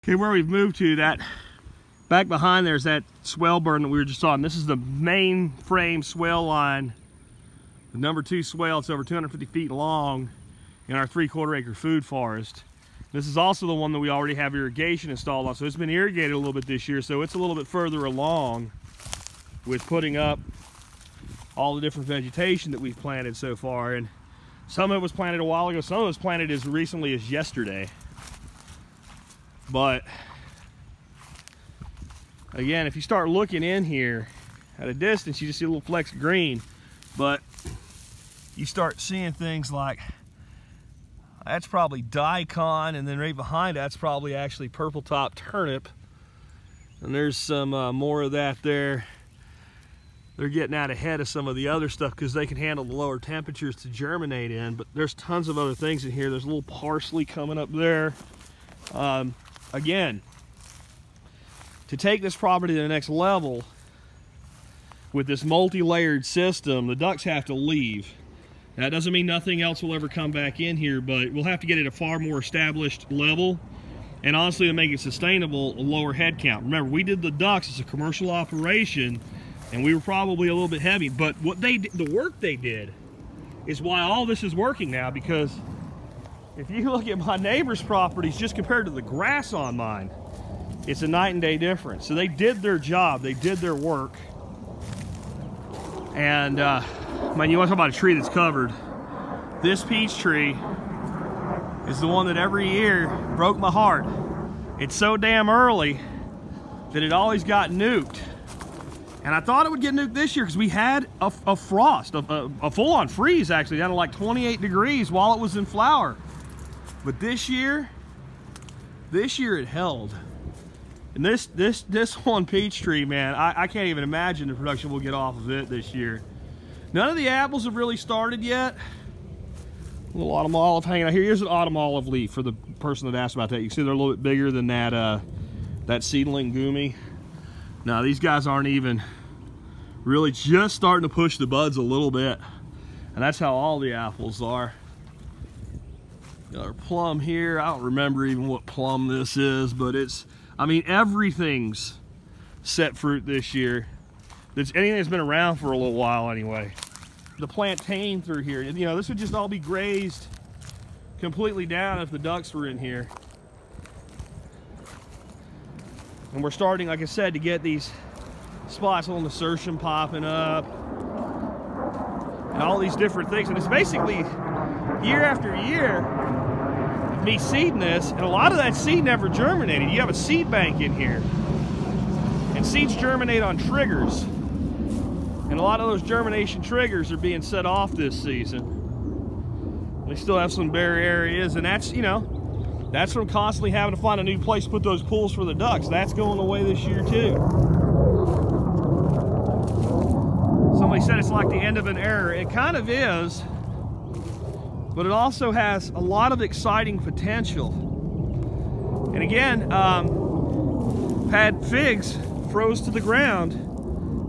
Okay, where we've moved to, that back behind there's that swell burn that we were just on. This is the main frame swell line, the number 2 swell. It's over 250 feet long in our 3/4 acre food forest. This is also the one that we already have irrigation installed on, so it's been irrigated a little bit this year, so it's a little bit further along with putting up all the different vegetation that we've planted so far. And some of it was planted a while ago, some of it was planted as recently as yesterday. But again, if you start looking in here at a distance, you just see a little flecks of green, but you start seeing things like that's probably daikon, and then right behind that's probably actually purple top turnip, and there's some more of that there. They're getting out ahead of some of the other stuff because they can handle the lower temperatures to germinate in, but there's tons of other things in here. There's a little parsley coming up there. Again, to take this property to the next level with this multi-layered system, the ducks have to leave. That doesn't mean nothing else will ever come back in here, but we'll have to get it a far more established level, and honestly, to make it sustainable, a lower head count. Remember, we did the ducks as a commercial operation, and we were probably a little bit heavy, but what they did, the work they did, is why all this is working now. Because if you look at my neighbor's properties just compared to the grass on mine, it's a night and day difference. So they did their job, they did their work. And man, you want to talk about a tree that's covered. This peach tree is the one that every year broke my heart. It's so damn early that it always got nuked. And I thought it would get nuked this year because we had a frost, a full-on freeze actually, down to like 28 degrees while it was in flower. But this year it held. And this one peach tree, man, I can't even imagine the production we'll get off of it this year. None of the apples have really started yet. A little autumn olive hanging out here. Here's an autumn olive leaf for the person that asked about that. You can see they're a little bit bigger than that seedling gumi. Now these guys aren't even really just starting to push the buds a little bit. And that's how all the apples are. Another plum here. I don't remember even what plum this is, but it's, I mean, everything's set fruit this year. That's anything that's been around for a little while anyway. The plantain through here, you know, this would just all be grazed completely down if the ducks were in here. And we're starting, like I said, to get these spots on the nasturtium popping up and all these different things. And it's basically year after year of me seeding this, and a lot of that seed never germinated. You have a seed bank in here, and seeds germinate on triggers. And a lot of those germination triggers are being set off this season. We still have some bare areas, and that's, you know, that's from constantly having to find a new place to put those pools for the ducks. That's going away this year too. Somebody said it's like the end of an era. It kind of is, but it also has a lot of exciting potential. And again, had figs froze to the ground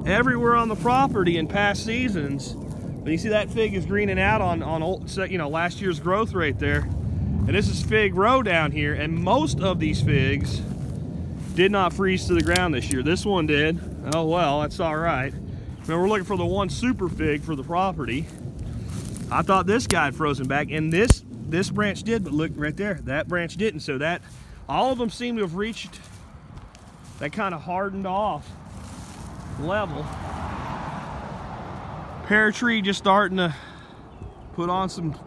everywhere on the property in past seasons. But you see that fig is greening out on old, you know, last year's growth rate there. And this is fig row down here, and most of these figs did not freeze to the ground this year. This one did. Oh well, that's all right. Now we're looking for the one super fig for the property. I thought this guy had frozen back, and this branch did, but look right there, that branch didn't. So that, all of them seem to have reached that kind of hardened off level. Pear tree just starting to put on some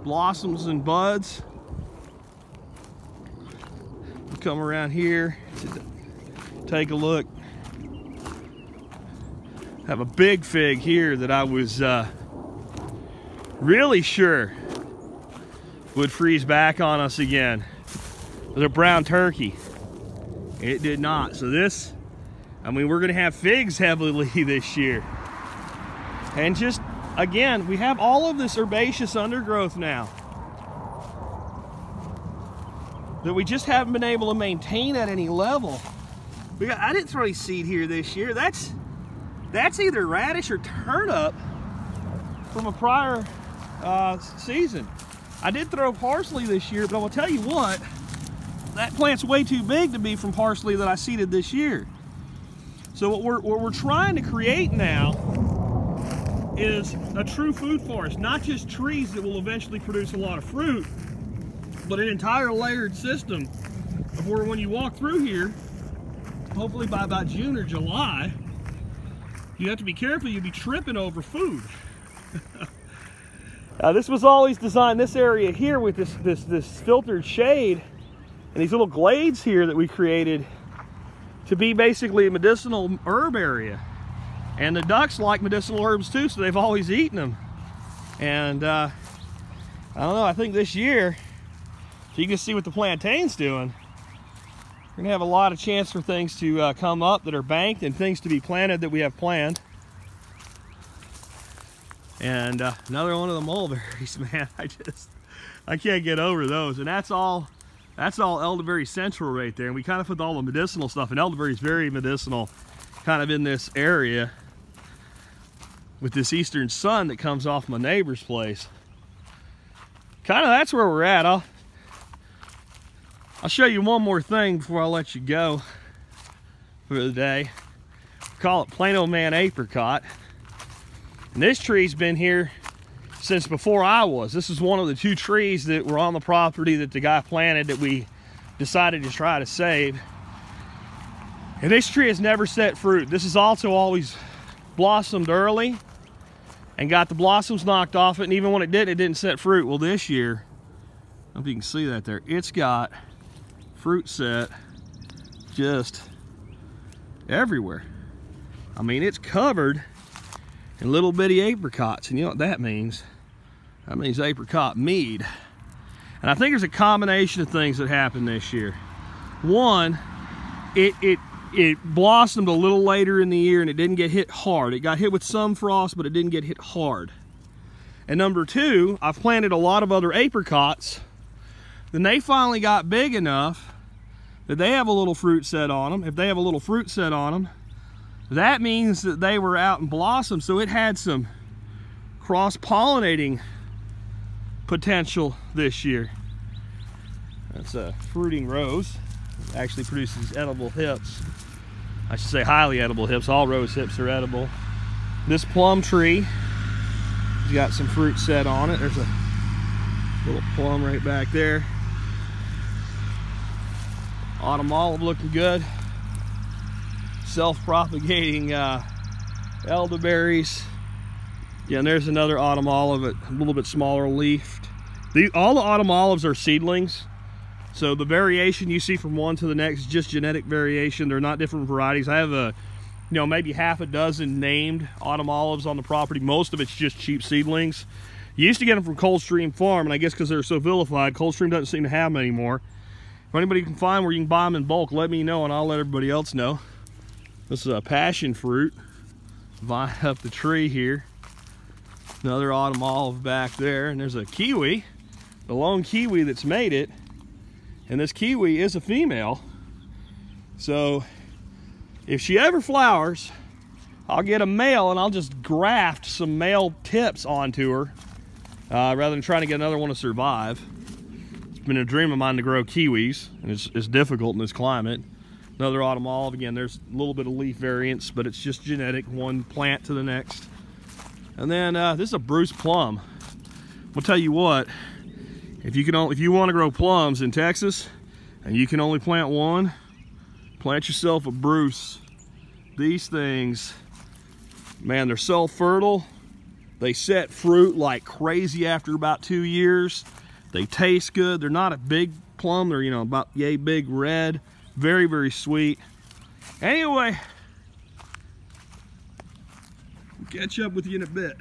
blossoms and buds. We'll come around here to take a look. Have a big fig here that I was really sure would freeze back on us again. It was a brown turkey. It did not. So this, I mean, we're gonna have figs heavily this year. And just, again, we have all of this herbaceous undergrowth now that we just haven't been able to maintain at any level. I didn't throw any seed here this year. That's either radish or turnip from a prior season. I did throw parsley this year, but I will tell you what, that plant's way too big to be from parsley that I seeded this year. So what we're trying to create now is a true food forest, not just trees that will eventually produce a lot of fruit, but an entire layered system of where when you walk through here, hopefully by about June or July, you have to be careful, you'll be tripping over food. This was always designed, this area here with this filtered shade and these little glades here that we created to be basically a medicinal herb area. And the ducks like medicinal herbs too, so they've always eaten them. And I don't know, I think this year, so you can see what the plantain's doing, we're gonna have a lot of chance for things to come up that are banked and things to be planted that we have planned. And another one of the mulberries, man, I can't get over those. And that's all elderberry central right there. And we kind of put all the medicinal stuff, and elderberry is very medicinal kind of in this area with this eastern sun that comes off my neighbor's place. Kind of that's where we're at. I'll show you one more thing before I let you go for the day. We call it plain old man apricot. And this tree's been here since before I was. This is one of the 2 trees that were on the property that the guy planted that we decided to try to save. And this tree has never set fruit. This has also always blossomed early and got the blossoms knocked off it, and even when it didn't set fruit. Well, this year, I don't know if you can see that there, it's got fruit set just everywhere. I mean, it's covered in little bitty apricots, and you know what that means? That means apricot mead. And I think there's a combination of things that happened this year. One, it blossomed a little later in the year and it didn't get hit hard. It got hit with some frost, but it didn't get hit hard. And number 2, I've planted a lot of other apricots. Then they finally got big enough that they have a little fruit set on them. If they have a little fruit set on them, that means that they were out and blossomed, so it had some cross-pollinating potential this year. That's a fruiting rose. It actually produces edible hips. I should say highly edible hips. All rose hips are edible. This plum tree has got some fruit set on it. There's a little plum right back there. Autumn olive looking good. Self-propagating elderberries. Yeah, and there's another autumn olive, a little bit smaller leafed. All the autumn olives are seedlings, so the variation you see from one to the next is just genetic variation. They're not different varieties. I have maybe half a dozen named autumn olives on the property. Most of it's just cheap seedlings. You used to get them from Coldstream Farm, and I guess because they're so vilified, Coldstream doesn't seem to have them anymore. If anybody can find where you can buy them in bulk, let me know and I'll let everybody else know. This is a passion fruit vine up the tree here. Another autumn olive back there, and there's a kiwi, the lone kiwi that's made it. And this kiwi is a female. So if she ever flowers, I'll get a male and I'll just graft some male tips onto her rather than trying to get another one to survive. It's been a dream of mine to grow kiwis, and it's difficult in this climate. Another autumn olive. Again, there's a little bit of leaf variance, but it's just genetic, one plant to the next. And then this is a Bruce plum. I'll tell you what, if you want to grow plums in Texas and you can only plant one, plant yourself a Bruce. These things, man, they're so fertile. They set fruit like crazy after about 2 years. They taste good. They're not a big plum. They're, about yay big red. Very, very sweet. Anyway, catch up with you in a bit.